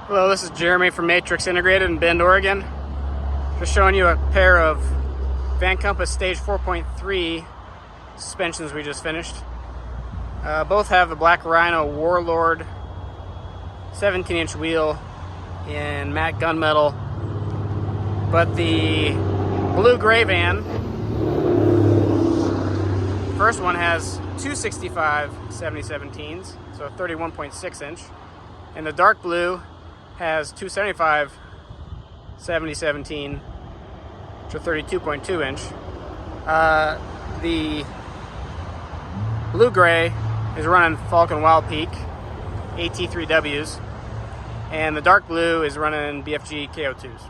Hello, this is Jeremy from Matrix Integrated in Bend, Oregon. Just showing you a pair of Van Compass Stage 4.3 suspensions we just finished. Both have the black Rhino Warlord 17-inch wheel in matte gunmetal, but the blue-gray van, first one has 265 70/17s, so 31.6 inch, and the dark blue has 275 70/17, which are 32.2 inch. The blue-gray is running Falken Wildpeak A 3Ws, and the dark blue is running BFG KO2s.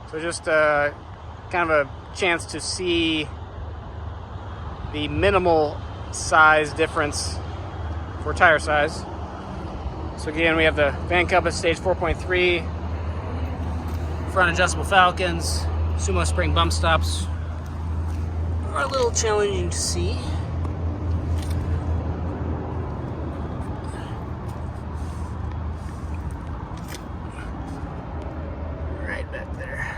So just kind of a chance to see the minimal size difference for tire size. So again, we have the Van Compass Stage 4.3 front adjustable Falcons. Sumo Spring bump stops are a little challenging to see. Right back there.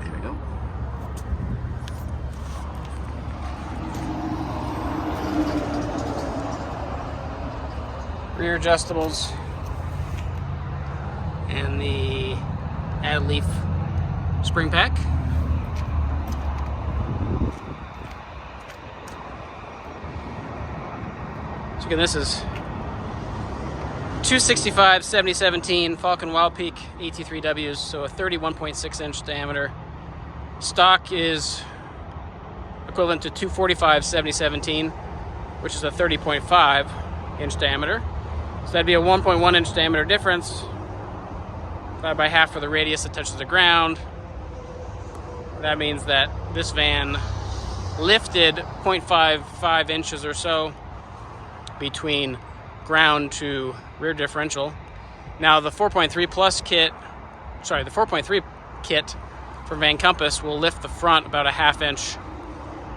There we go. Rear adjustables and the add leaf spring pack. So again, this is 265 70/17 Falken Wildpeak A 3Ws, so a 31.6 inch diameter. Stock is equivalent to 245 70/17, which is a 30.5 inch diameter. So that'd be a 1.1 inch diameter difference, divided by half for the radius that touches the ground. That means that this van lifted 0.55 inches or so between ground to rear differential. Now the 4.3 plus kit, the 4.3 kit for Van Compass will lift the front about a half inch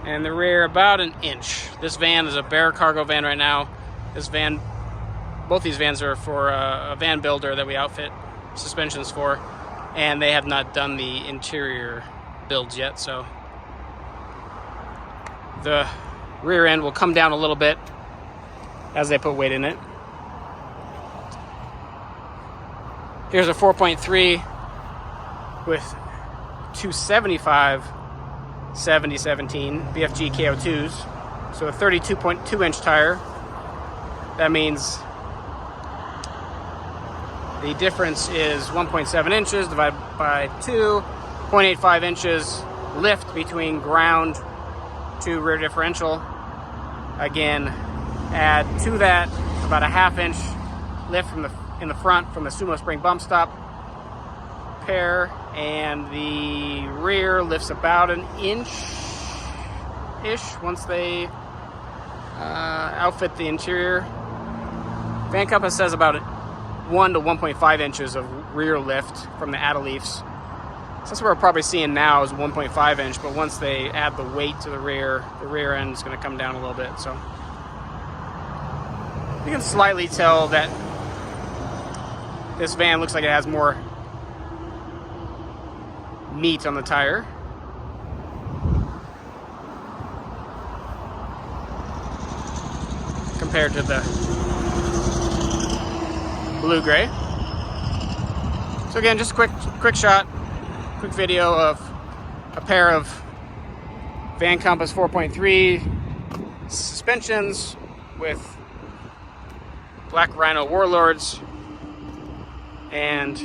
and the rear about an inch. This van is a bare cargo van right now. Both these vans are for a van builder that we outfit suspensions for, and they have not done the interior builds yet, so the rear end will come down a little bit as they put weight in it. Here's a 4.3 with 275 70/17 BFG KO2s, so a 32.2 inch tire. That means the difference is 1.7 inches divided by 2, 0.85 inches lift between ground to rear differential. Again, add to that about a half inch lift in the front from the Sumo Spring bump stop pair, and the rear lifts about an inch-ish once they outfit the interior. Van Compass says about 1 to 1.5 inches of rear lift from the add leafs. So that's what we're probably seeing now is 1.5 inch, but once they add the weight to the rear end is going to come down a little bit. So you can slightly tell that this van looks like it has more meat on the tire. Compared to the blue-gray. So again, just a quick video of a pair of Van Compass 4.3 suspensions with black Rhino Warlords and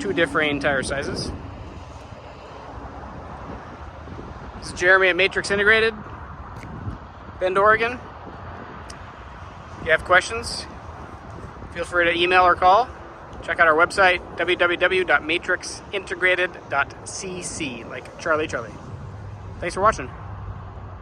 2 differing tire sizes. This is Jeremy at Matrix Integrated, Bend, Oregon. If you have questions, feel free to email or call. Check out our website, www.matrixintegrated.cc, like Charlie. Thanks for watching.